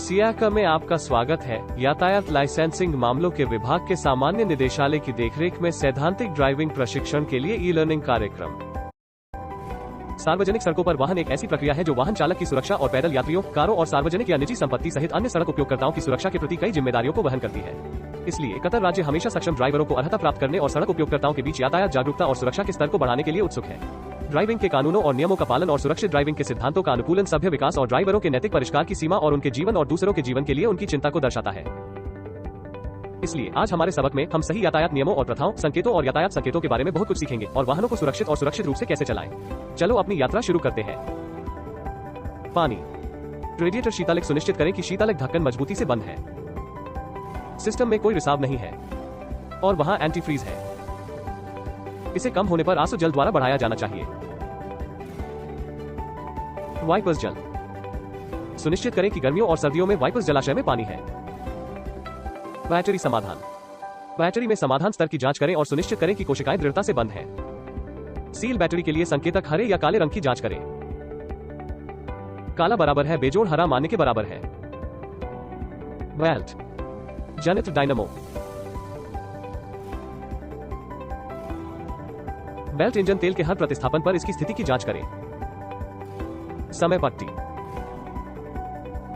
सियाका में आपका स्वागत है। यातायात लाइसेंसिंग मामलों के विभाग के सामान्य निदेशालय की देखरेख में सैद्धांतिक ड्राइविंग प्रशिक्षण के लिए ई लर्निंग कार्यक्रम। सार्वजनिक सड़कों पर वाहन एक ऐसी प्रक्रिया है जो वाहन चालक की सुरक्षा और पैदल यात्रियों, कारों और सार्वजनिक या निजी संपत्ति सहित अन्य सड़क उपयोगकर्ताओं की सुरक्षा के प्रति कई जिम्मेदारियों को वहन करती है। इसलिए कतर राज्य हमेशा सक्षम ड्राइवरों को अर्हता प्राप्त करने और सड़क उपयोगकर्ताओं के बीच यातायात जागरूकता और सुरक्षा के स्तर को बढ़ाने के लिए उत्सुक है। ड्राइविंग के कानूनों और नियमों का पालन और सुरक्षित ड्राइविंग के सिद्धांतों का अनुकूलन सभ्य विकास और ड्राइवरों के नैतिक परिष्कार की सीमा और उनके जीवन और दूसरों के जीवन के लिए उनकी चिंता को दर्शाता है। इसलिए आज हमारे सबक में हम सही यातायात नियमों और प्रथाओं, संकेतों और यातायात संकेतों के बारे में बहुत कुछ सीखेंगे और वाहनों को सुरक्षित रूप से कैसे चलाएं। चलो अपनी यात्रा शुरू करते हैं। पानी। रेडिएटर शीतलक सुनिश्चित करें कि शीतलक ढक्कन मजबूती से बंद है। सिस्टम में कोई रिसाव नहीं है और वहां एंटी फ्रीज है। इसे कम होने पर आंसू जल द्वारा बढ़ाया जाना चाहिए। वाइपर्स जल। सुनिश्चित करें कि गर्मियों और सर्दियों में वाइपर्स जलाशय में पानी है। बैटरी समाधान। बैटरी में समाधान स्तर की जांच करें और सुनिश्चित करें कि कोशिकाएं दृढ़ता से बंद हैं। सील बैटरी के लिए संकेतक हरे या काले रंग की जांच करें। काला बराबर है बेजोड़ हरा मानने के बराबर है। बेल्ट जनित डायनामो। बेल्ट इंजन तेल के हर प्रतिस्थापन पर इसकी स्थिति की जांच करें। समय पट्टी।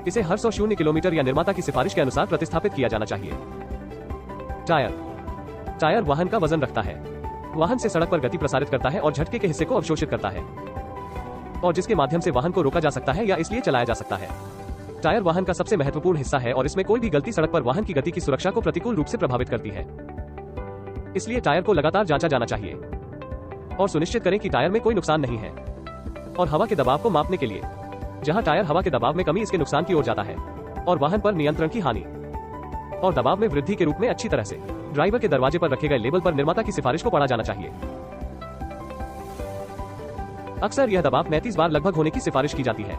इसे हर 100 किलोमीटर या निर्माता की सिफारिश के अनुसार प्रतिस्थापित किया जाना चाहिए। टायर। टायर वाहन का वजन रखता है। वाहन से सड़क पर गति प्रसारित करता है और झटके के हिस्से को अवशोषित करता है और जिसके माध्यम से वाहन को रोका जा सकता है या इसलिए चलाया जा सकता है। टायर वाहन का सबसे महत्वपूर्ण हिस्सा है और इसमें कोई भी गलती सड़क पर वाहन की गति की सुरक्षा को प्रतिकूल रूप से प्रभावित करती है। इसलिए टायर को लगातार जांचा जाना चाहिए और सुनिश्चित करें कि टायर में कोई नुकसान नहीं है। और हवा के दबाव को मापने के लिए, जहां टायर हवा के दबाव में कमी इसके नुकसान की ओर जाता है और वाहन पर नियंत्रण की हानि और दबाव में वृद्धि के रूप में अच्छी तरह से ड्राइवर के दरवाजे पर रखे गए लेबल पर निर्माता की सिफारिश को पढ़ा जाना चाहिए। अक्सर यह दबाव 35 बार लगभग होने की सिफारिश की जाती है।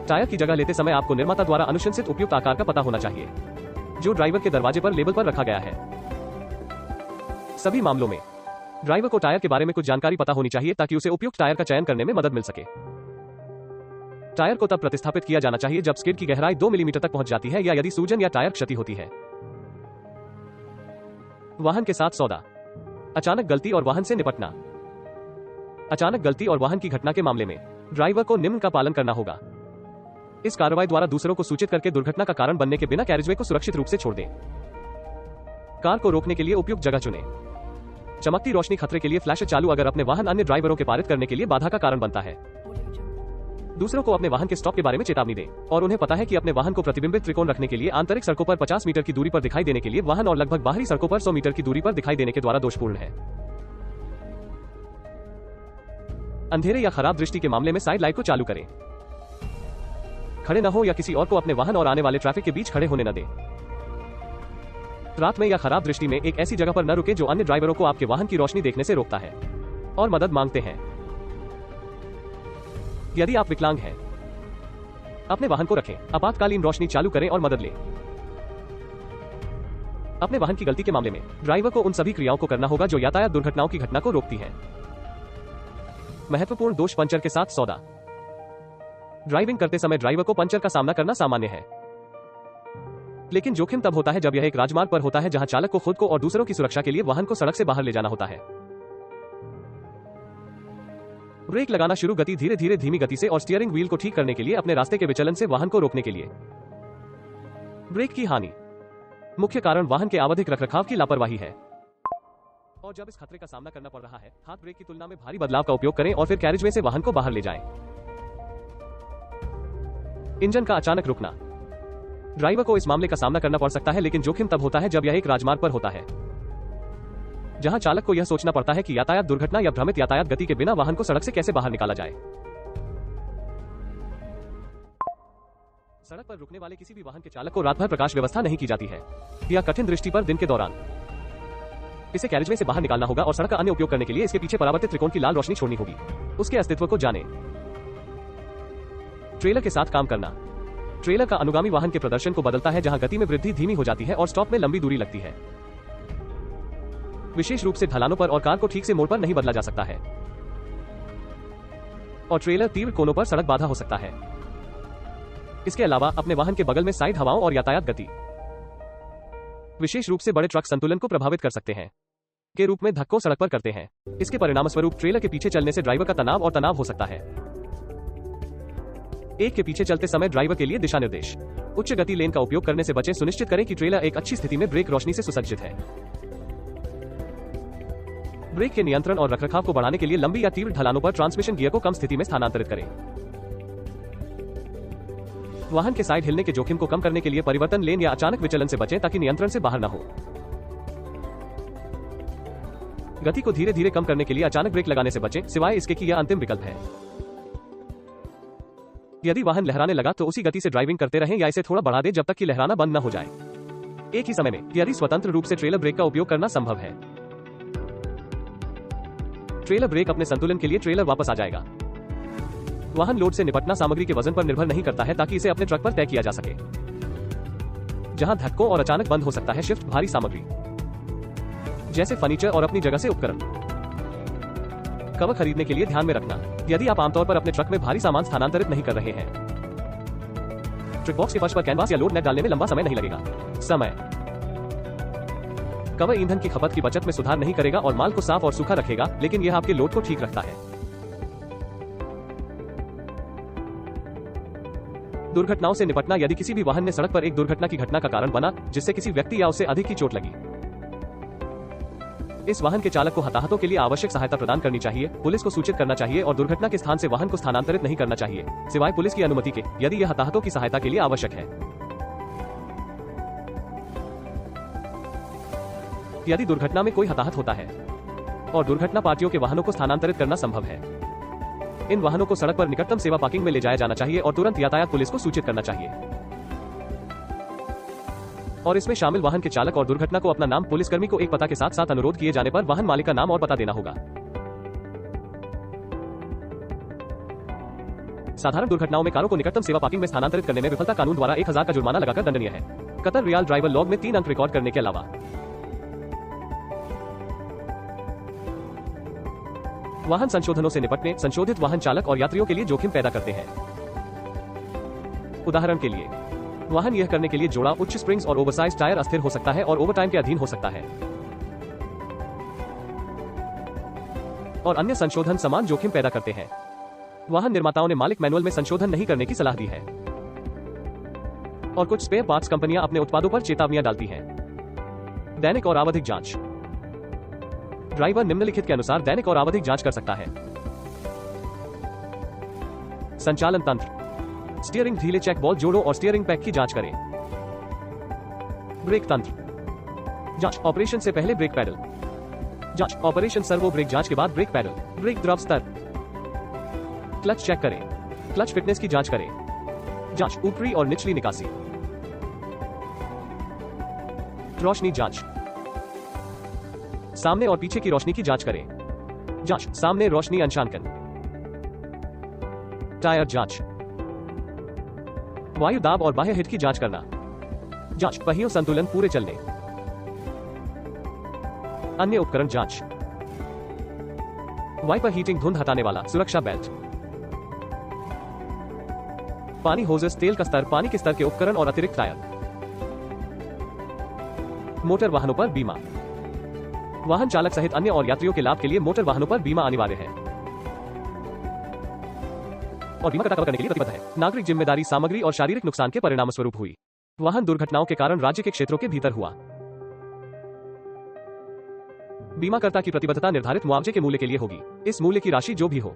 टायर की जगह लेते समय आपको निर्माता द्वारा अनुशंसित उपयुक्त आकार का पता होना चाहिए जो ड्राइवर के दरवाजे पर लेबल पर रखा गया है। सभी मामलों में ड्राइवर को टायर के बारे में कुछ जानकारी पता होनी चाहिए ताकि उसे उपयुक्त टायर का चयन करने में मदद मिल सके। टायर को तब प्रतिस्थापित किया जाना चाहिए जब स्किड की गहराई 2 मिलीमीटर तक पहुंच जाती है या यदि सूजन या टायर क्षति होती है। वाहन के साथ सौदा। अचानक गलती और वाहन से निपटना। अचानक गलती और वाहन की घटना के मामले में ड्राइवर को निम्न का पालन करना होगा। इस कार्रवाई द्वारा दूसरों को सूचित करके दुर्घटना का कारण बनने के बिना कैरिजवे को सुरक्षित रूप से छोड़ दें। कार को रोकने के लिए उपयुक्त जगह चुनें। चमकती रोशनी खतरे के लिए फ्लैश चालू अगर अपने वाहन अन्य ड्राइवरों के पारित करने के लिए बाधा का कारण बनता है। दूसरों को अपने वाहन के स्टॉप के बारे में चेतावनी दें और उन्हें पता है कि अपने वाहन को प्रतिबिंबित त्रिकोण रखने के लिए आंतरिक सड़कों पर 50 मीटर की दूरी पर दिखाई देने के लिए वाहन और लगभग बाहरी सड़कों पर 100 मीटर की दूरी पर दिखाई देने के द्वारा दोषपूर्ण है। अंधेरे या खराब दृष्टि के मामले में साइड लाइट को चालू करें। खड़े न हो या किसी और को अपने वाहन और आने वाले ट्रैफिक के बीच खड़े होने न दें। रात में या खराब दृष्टि में एक ऐसी जगह पर न रुकें जो अन्य ड्राइवरों को आपके वाहन की रोशनी देखने से रोकता है और मदद मांगते हैं। यदि आप विकलांग हैं, अपने वाहन को रखें, आपातकालीन रोशनी चालू करें और मदद लें। अपने वाहन की गलती के मामले में ड्राइवर को उन सभी क्रियाओं को करना होगा जो यातायात दुर्घटनाओं की घटना को रोकती हैं। महत्वपूर्ण दोष पंचर के साथ सौदा। ड्राइविंग करते समय ड्राइवर को पंचर का सामना करना सामान्य है, लेकिन जोखिम तब होता है जब यह एक राजमार्ग पर होता है जहां चालक को खुद को और दूसरों की सुरक्षा के लिए वाहन को सड़क से बाहर ले जाना होता है। ब्रेक लगाना शुरू गति धीरे धीरे धीमी गति से और स्टीयरिंग व्हील को ठीक करने के लिए अपने रास्ते के विचलन से वाहन को रोकने के लिए। ब्रेक की हानि। मुख्य कारण वाहन के आवधिक रखरखाव की लापरवाही है और जब इस खतरे का सामना करना पड़ रहा है, हाथ ब्रेक की तुलना में भारी बदलाव का उपयोग करें और फिर कैरिजवे से वाहन को बाहर ले जाएं। इंजन का अचानक रुकना। ड्राइवर को इस मामले का सामना करना पड़ सकता है, लेकिन जोखिम तब होता है जब यह एक राजमार्ग पर होता है जहां चालक को यह सोचना पड़ता है कि यातायात दुर्घटना या भ्रमित यातायात गति के बिना वाहन को सड़क से कैसे बाहर निकाला जाए। सड़क पर रुकने वाले किसी भी वाहन के चालक को रात भर प्रकाश व्यवस्था नहीं की जाती है या कठिन दृष्टि पर दिन के दौरान। इसे कैरिजवे से बाहर निकालना होगा और सड़क का अन्य उपयोग करने के लिए इसके पीछे परावर्तित त्रिकोण की लाल रोशनी छोड़नी होगी। उसके अस्तित्व को जानें। ट्रेलर के साथ काम करना। ट्रेलर का अनुगामी वाहन के प्रदर्शन को बदलता है जहां गति में वृद्धि धीमी हो जाती है और स्टॉप में लंबी दूरी लगती है। विशेष रूप से ढलानों पर और कार को ठीक से मोड़ पर नहीं बदला जा सकता है और ट्रेलर तीव्र कोनों पर सड़क बाधा हो सकता है। इसके अलावा अपने वाहन के बगल में साइड हवाओं और यातायात गति, विशेष रूप से बड़े ट्रक संतुलन को प्रभावित कर सकते हैं के रूप में धक्कों सड़क पर करते हैं। इसके परिणामस्वरूप ट्रेलर के पीछे चलने से ड्राइवर का तनाव हो सकता है। एक के पीछे चलते समय ड्राइवर के लिए दिशा निर्देश। उच्च गति लेन का उपयोग करने से बचें। सुनिश्चित करें कि ट्रेलर एक अच्छी स्थिति में ब्रेक रोशनी से सुसज्जित है। ब्रेक के नियंत्रण और रखरखाव को बढ़ाने के लिए लंबी या तीव्र ढलानों पर ट्रांसमिशन गियर को कम स्थिति में स्थानांतरित करें। वाहन के साइड हिलने के जोखिम को कम करने के लिए परिवर्तन लेन या अचानक विचलन से बचें ताकि नियंत्रण से बाहर न हो। गति को धीरे धीरे कम करने के लिए अचानक ब्रेक लगाने से बचें, सिवाय इसके कि यह अंतिम विकल्प है। यदि वाहन लहराने लगा तो उसी गति से ड्राइविंग करते रहें या इसे थोड़ा बढ़ा दें जब तक कि लहराना बंद न हो जाए। एक ही समय में यदि स्वतंत्र रूप से ट्रेलर ब्रेक का उपयोग करना संभव है, ट्रेलर ब्रेक अपने संतुलन के लिए ट्रेलर वापस आ जाएगा। वाहन लोड से निपटना सामग्री के वजन पर निर्भर नहीं करता है ताकि इसे अपने ट्रक पर तय किया जा सके। जहां धक्कों और अचानक बंद हो सकता है शिफ्ट भारी सामग्री जैसे फर्नीचर और अपनी जगह से उपकरण। कवर खरीदने के लिए ध्यान में रखना, यदि आप आमतौर पर अपने ट्रक में भारी सामान स्थानांतरित नहीं कर रहे हैं, ट्रक बॉक्स के फर्श पर कैनवास या लोड नेट डालने में लंबा समय नहीं लगेगा। समय कवर ईंधन की खपत की बचत में सुधार नहीं करेगा और माल को साफ और सूखा रखेगा, लेकिन यह आपके लोड को ठीक रखता है। दुर्घटनाओं से निपटना, यदि किसी भी वाहन ने सड़क पर एक दुर्घटना की घटना का कारण बना जिससे किसी व्यक्ति या उससे अधिक की चोट लगी, इस वाहन के चालक को हताहतों के लिए आवश्यक सहायता प्रदान करनी चाहिए, पुलिस को सूचित करना चाहिए और दुर्घटना के स्थान से वाहन को स्थानांतरित नहीं करना चाहिए, सिवाय पुलिस की अनुमति के, यदि यह हताहतों की सहायता के लिए आवश्यक है। यदि दुर्घटना में कोई हताहत होता है और दुर्घटना पार्टियों के वाहनों को स्थानांतरित करना संभव है, इन वाहनों को सड़क पर निकटतम सेवा पार्किंग में ले जाया जाना चाहिए और तुरंत यातायात पुलिस को सूचित करना चाहिए। और इसमें शामिल वाहन के चालक और दुर्घटना को अपना नाम, पुलिसकर्मी को एक पता के साथ साथ अनुरोध किए जाने पर वाहन मालिक का नाम और पता देना होगा। साधारण दुर्घटनाओं में कारों को निकटतम सेवा पार्किंग में स्थानांतरित करने में विफलता कानून द्वारा 1000 का जुर्माना लगाकर दंडनीय है। कतर रियल ड्राइवर लॉग में 3 अंक रिकॉर्ड करने के अलावा वाहन संशोधनों से निपटने, संशोधित वाहन चालक और यात्रियों के लिए जोखिम पैदा करते हैं। उदाहरण के लिए, वाहन यह करने के लिए जोड़ा उच्च स्प्रिंग्स और ओवरसाइज टायर अस्थिर हो सकता है और ओवरटाइम के अधीन हो सकता है, और अन्य संशोधन समान जोखिम पैदा करते हैं। वाहन निर्माताओं ने मालिक मैनुअल में संशोधन नहीं करने की सलाह दी है, और कुछ स्पेयर पार्ट्स कंपनियां अपने उत्पादों पर चेतावनियां डालती हैं। दैनिक और आवधिक जांच। ड्राइवर निम्नलिखित के अनुसार दैनिक और आवधिक जांच कर सकता है। संचालन तंत्र, स्टीयरिंग ढीले चेक बॉल जोड़ों और स्टीयरिंग पैक की जांच करें। ब्रेक तंत्र जांच, ऑपरेशन से पहले ब्रेक पैडल जांच, ऑपरेशन सर्वो ब्रेक जांच के बाद ब्रेक पैडल, ब्रेक द्रव स्तर, क्लच चेक करें, क्लच फिटनेस की जांच करें, जांच ऊपरी और निचली निकासी, रोशनी जांच, सामने और पीछे की रोशनी की जांच करें, जांच सामने रोशनी अंशांकन, टायर जांच, वायु दाब और बाह्य हिट की जांच करना, जांच पहियों संतुलन पूरे चलने, अन्य उपकरण जांच, वाइपर हीटिंग धुंध हटाने वाला सुरक्षा बेल्ट, पानी होजेस, तेल का स्तर, पानी के स्तर के उपकरण और अतिरिक्त टायर, मोटर वाहनों पर बीमा। वाहन चालक सहित अन्य और यात्रियों के लाभ के लिए मोटर वाहनों पर बीमा अनिवार्य है और बीमा कवर करने के लिए प्रतिबद्ध है। नागरिक जिम्मेदारी सामग्री और शारीरिक नुकसान के परिणाम स्वरूप हुई वाहन दुर्घटनाओं के कारण राज्य के क्षेत्रों के भीतर हुआ। बीमाकर्ता की प्रतिबद्धता निर्धारित मुआवजे के मूल्य के लिए होगी। इस मूल्य की राशि जो भी हो,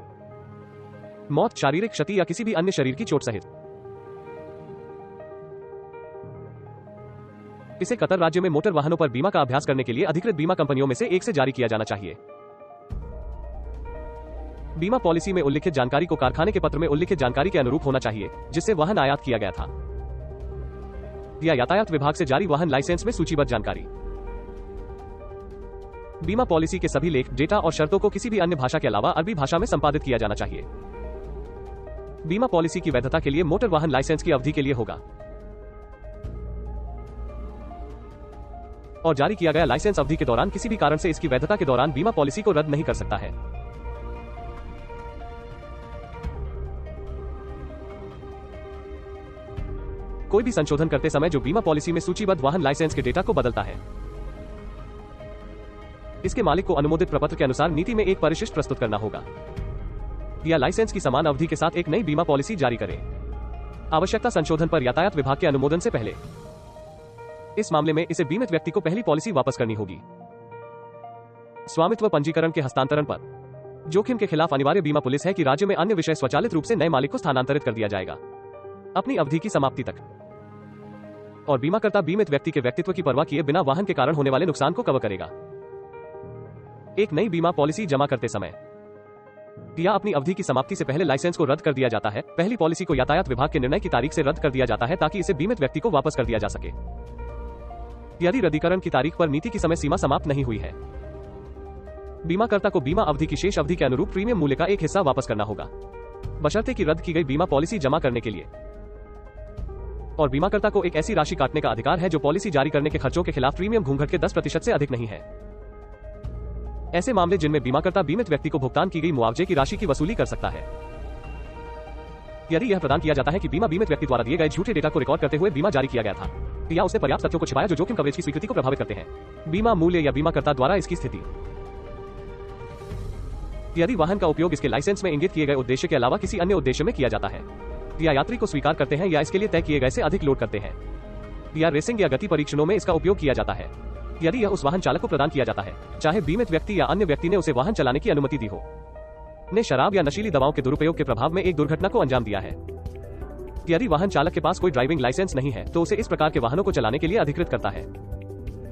मौत, शारीरिक क्षति या किसी भी अन्य शरीर की चोट सहित, इसे कतर राज्य में मोटर वाहनों पर बीमा का अभ्यास करने के लिए अधिकृत बीमा कंपनियों में से एक से जारी किया जाना चाहिए। बीमा पॉलिसी में उल्लिखित जानकारी को कारखाने के पत्र में उल्लिखित जानकारी के अनुरूप होना चाहिए जिससे वाहन आयात किया गया था, या यातायात विभाग से जारी वाहन लाइसेंस में सूचीबद्ध जानकारी। बीमा पॉलिसी के सभी लेख, डेटा और शर्तों को किसी भी अन्य भाषा के अलावा अरबी भाषा में संपादित किया जाना चाहिए। बीमा पॉलिसी की वैधता के लिए मोटर वाहन लाइसेंस की अवधि के लिए होगा और जारी किया गया लाइसेंस अवधि के दौरान किसी भी कारण से इसकी वैधता के दौरान बीमा पॉलिसी को रद्द नहीं कर सकता है। कोई भी संशोधन करते समय जो बीमा पॉलिसी में सूचीबद्ध वाहन लाइसेंस के डेटा को बदलता है, इसके मालिक को अनुमोदित प्रपत्र के अनुसार नीति में एक परिशिष्ट प्रस्तुत करना होगा या लाइसेंस की समान अवधि के साथ एक नई बीमा पॉलिसी जारी करे, आवश्यकता संशोधन पर यातायात विभाग के अनुमोदन से पहले। इस मामले में इसे बीमित व्यक्ति को पहली पॉलिसी वापस करनी होगी। स्वामित्व पंजीकरण के हस्तांतरण पर जोखिम के खिलाफ अनिवार्य बीमा पुलिस है कि राज्य में अन्य विषय स्वचालित रूप से नए मालिक को स्थानांतरित कर दिया जाएगा अपनी अवधि की समाप्ति तक, और बीमाकर्ता बीमित व्यक्ति के व्यक्तित्व की परवाह किए बिना वाहन के कारण होने वाले नुकसान को कवर करेगा। एक नई बीमा पॉलिसी जमा करते समय या अपनी अवधि की समाप्ति से पहले लाइसेंस को रद्द कर दिया जाता है। पहली पॉलिसी को यातायात विभाग के निर्णय की तारीख से रद्द कर दिया जाता है ताकि इसे बीमित व्यक्ति को वापस कर दिया जा सके यदि रद्दीकरण की तारीख पर नीति की समय सीमा समाप्त नहीं हुई है। बीमाकर्ता को बीमा अवधि की शेष अवधि के अनुरूप प्रीमियम मूल्य का एक हिस्सा वापस करना होगा, बशर्ते कि रद्द की गई बीमा पॉलिसी जमा करने के लिए, और बीमाकर्ता को एक ऐसी राशि काटने का अधिकार है जो पॉलिसी जारी करने के खर्चों के खिलाफ प्रीमियम घूंघट के 10% से अधिक नहीं है। ऐसे मामले जिनमें बीमाकर्ता बीमित व्यक्ति को भुगतान की गई मुआवजे की राशि की वसूली कर सकता है यदि यह प्रदान किया जाता है कि बीमा बीमित व्यक्ति द्वारा दिए गए झूठे डेटा को रिकॉर्ड करते हुए बीमा जारी किया गया था, या उसने पर्याप्त तथ्यों को छिपाया जो जोखिम कवरेज की स्वीकृति को प्रभावित करते हैं। बीमा मूल्य या बीमाकर्ता द्वारा इसकी स्थिति, यदि वाहन का उपयोग इसके लाइसेंस में इंगित किए गए उद्देश्य के अलावा किसी अन्य उद्देश्य में किया जाता है, या यात्री को स्वीकार करते हैं या इसके लिए तय किए गए से अधिक लोड करते हैं, या रेसिंग या गति परीक्षणों में इसका उपयोग किया जाता है, यदि यह उस वाहन चालक को प्रदान किया जाता है, चाहे बीमित व्यक्ति या अन्य व्यक्ति ने उसे वाहन चलाने की अनुमति दी हो, ने शराब या नशीली दवाओं के दुरुपयोग के प्रभाव में एक दुर्घटना को अंजाम दिया है। यदि वाहन चालक के पास कोई ड्राइविंग लाइसेंस नहीं है तो उसे इस प्रकार के वाहनों को चलाने के लिए अधिकृत करता है,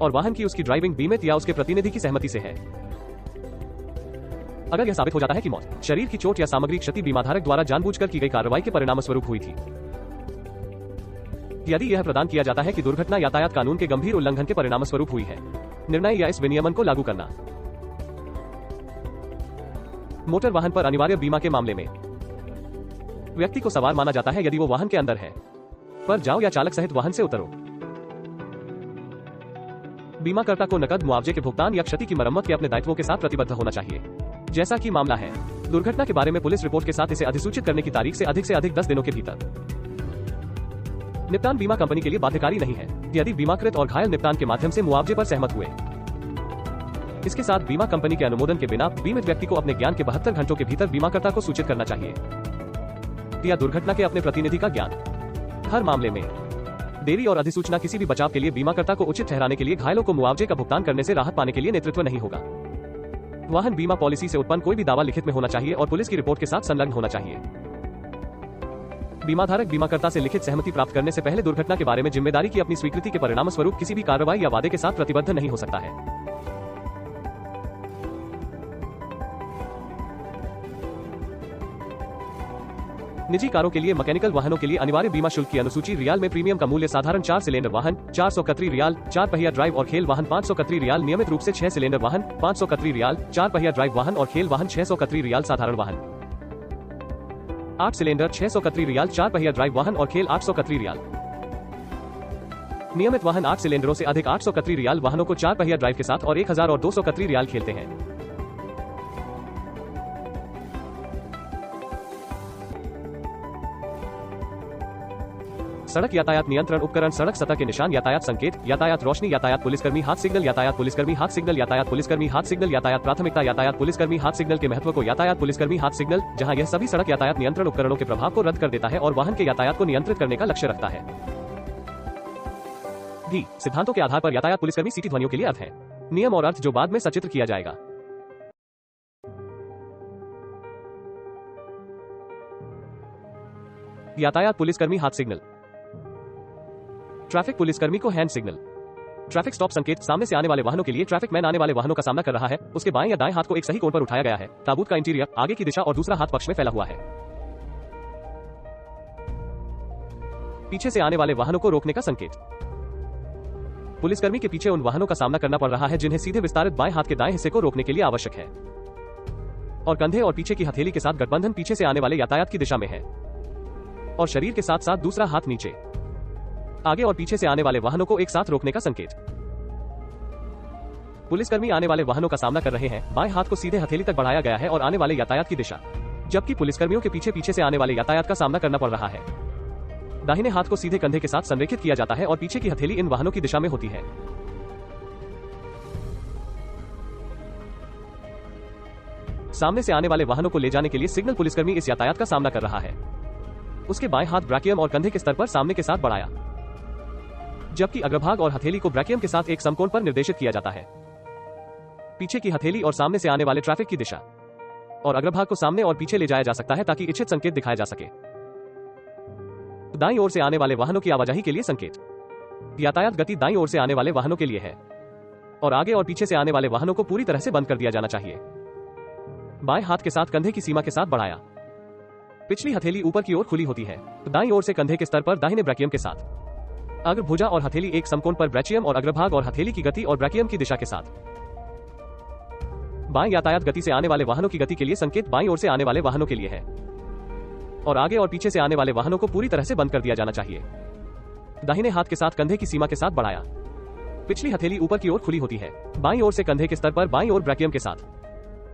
और वाहन की उसकी ड्राइविंग बीमित या उसके प्रतिनिधि की सहमति से है। अगर यह साबित हो जाता है कि मौत, शरीर की चोट या सामग्री क्षति बीमाधारक द्वारा जानबूझकर की गई कार्रवाई के परिणामस्वरूप हुई थी, यदि यह प्रदान किया जाता है कि दुर्घटना यातायात कानून के गंभीर उल्लंघन के परिणामस्वरूप हुई है, निर्णय या इस विनियमन को लागू करना। मोटर वाहन पर अनिवार्य बीमा के मामले में व्यक्ति को सवार माना जाता है यदि वो वाहन के अंदर है, पर जाओ या चालक सहित वाहन से उतरो। बीमाकर्ता को नकद मुआवजे के भुगतान या क्षति की मरम्मत के अपने दायित्वों के साथ प्रतिबद्ध होना चाहिए। जैसा कि मामला है, दुर्घटना के बारे में पुलिस रिपोर्ट के साथ इसे अधिसूचित करने की तारीख से अधिक 10 दिनों के भीतर। निपटान बीमा कंपनी के लिए बाध्यकारी नहीं है यदि बीमाकृत और घायल निपटान के माध्यम से मुआवजे पर सहमत हुए। इसके साथ बीमा कंपनी के अनुमोदन के बिना बीमित व्यक्ति को अपने ज्ञान के 72 घंटों के भीतर बीमाकर्ता को सूचित करना चाहिए, या दुर्घटना के अपने प्रतिनिधि का ज्ञान। हर मामले में देरी और अधिसूचना किसी भी बचाव के लिए बीमाकर्ता को उचित ठहराने के लिए घायलों को मुआवजे का भुगतान करने से राहत पाने के लिए नेतृत्व नहीं होगा। वाहन बीमा पॉलिसी से उत्पन्न कोई भी दावा लिखित में होना चाहिए और पुलिस की रिपोर्ट के साथ संलग्न होना चाहिए। बीमाधारक बीमाकर्ता से लिखित सहमति प्राप्त करने से पहले दुर्घटना के बारे में जिम्मेदारी की अपनी स्वीकृति के परिणामस्वरूप किसी भी कार्रवाई या वादे के साथ प्रतिबद्ध नहीं हो सकता है। निजी कारों के लिए मैकेनिकल वाहनों के लिए अनिवार्य बीमा शुल्क की अनुसूची। रियाल में प्रीमियम का मूल्य साधारण 4 सिलेंडर वाहन 400 कतरी रियाल, 4 पहिया ड्राइव और खेल वाहन 500 कतरी रियाल, नियमित रूप से 6 सिलेंडर वाहन 500 कतरी रियाल, 4 पहिया ड्राइव वाहन और खेल वाहन 600 कतरी रियाल, साधारण वाहन 8 सिलेंडर 600 कतरी रियाल, 4 पहिया ड्राइव वाहन और खेल 800 कतरी रियाल। नियमित वाहन 8 सिलेंडरों से अधिक 800 कतरी रियाल वाहनों को 4 पहिया ड्राइव के साथ और 1200 कतरी रियाल खेलते हैं। सड़क यातायात नियंत्रण उपकरण, सड़क सतह के निशान, यातायात संकेत, यातायात रोशनी, यातायात पुलिसकर्मी हाथ सिग्नल, यातायात पुलिसकर्मी हाथ सिग्नल, यातायात पुलिसकर्मी हाथ सिग्नल, यातायात प्राथमिकता, यातायात पुलिसकर्मी हाथ सिग्नल के महत्व को, यातायात पुलिसकर्मी हाथ सिग्नल, जहां यह सभी सड़क यातायात नियंत्रण उपकरणों के प्रभाव को रद्द कर देता है और वाहन के यातायात को नियंत्रित करने का लक्ष्य रखता है। भी सिद्धांतों के आधार पर यातायात पुलिसकर्मी सीटी ध्वनियों के लिए अर्थ है, नियम और अर्थ जो बाद में सचित्र किया जाएगा। यातायात पुलिसकर्मी हाथ सिग्नल, ट्रैफिक पुलिसकर्मी को हैंड सिग्नल। ट्रैफिक स्टॉप संकेत, सामने से आने वाले वाहनों के लिए ट्रैफिक मैन आने वाले वाहनों का सामना कर रहा है, उसके बाएं या दाएं हाथ को एक सही कोण पर उठाया गया है, ताबूत का इंटीरियर आगे की दिशा और दूसरा हाथ पक्ष में फैला हुआ है। पीछे से आने वाले वाहनों को रोकने का संकेत, पुलिसकर्मी के पीछे उन वाहनों का सामना करना पड़ रहा है जिन्हें सीधे विस्तारित बाएं हाथ के दाएं हिस्से को रोकने के लिए आवश्यक है, और कंधे और पीछे की हथेली के साथ गठबंधन पीछे से आने वाले यातायात की दिशा में है, और शरीर के साथ साथ दूसरा हाथ नीचे आगे और पीछे से आने वाले वाहनों को एक साथ रोकने का संकेत। पुलिसकर्मी आने वाले वाहनों का सामना कर रहे हैं, बाएं हाथ को सीधे हथेली तक बढ़ाया गया है और आने वाले यातायात की दिशा, जबकि पुलिसकर्मियों के पीछे से आने वाले यातायात का सामना करना पड़ रहा है, दाहिने हाथ को सीधे कंधे के साथ संरेखित किया जाता है और पीछे की हथेली इन वाहनों की दिशा में होती है। सामने से आने वाले वाहनों को ले जाने के लिए सिग्नल पुलिसकर्मी इस यातायात का सामना कर रहा है। उसके बाएं हाथ ब्रैकियम और कंधे के स्तर पर सामने के साथ बढ़ाया, जबकि अग्रभाग और हथेली को ब्रैकियम के साथ एक समकोण पर निर्देशित किया जाता है। पीछे की हथेली और सामने से आने वाले ट्रैफिक की दिशा और अग्रभाग को सामने और पीछे ले जाया जा सकता है ताकि इच्छित संकेत दिखाया जा सके। दाईं ओर से आने वाले वाहनों की आवाजाही के लिए संकेत। यातायात गति दाईं ओर से आने वाले वाहनों के लिए है और आगे और पीछे से आने वाले वाहनों को पूरी तरह से बंद कर दिया जाना चाहिए। बाएं हाथ के साथ कंधे की सीमा के साथ बढ़ाया, पिछली हथेली ऊपर की ओर खुली होती है। दाईं ओर से कंधे के स्तर पर दाहिने ब्रैकियम के साथ अग्र भुजा और हथेली एक समकोण पर ब्रैचियम और अग्रभाग और हथेली की गति और ब्रैकियम की दिशा के साथ। बाएं यातायात गति से आने वाले वाहनों की गति के लिए संकेत बाईं ओर से आने वाले वाहनों के लिए है और आगे और पीछे से आने वाले वाहनों को पूरी तरह से बंद कर दिया जाना चाहिए। दाहिने हाथ के साथ कंधे की सीमा के साथ बढ़ाया, पिछली हथेली ऊपर की ओर खुली होती है। बाईं ओर से कंधे के स्तर पर बाईं ओर ब्रैकियम के साथ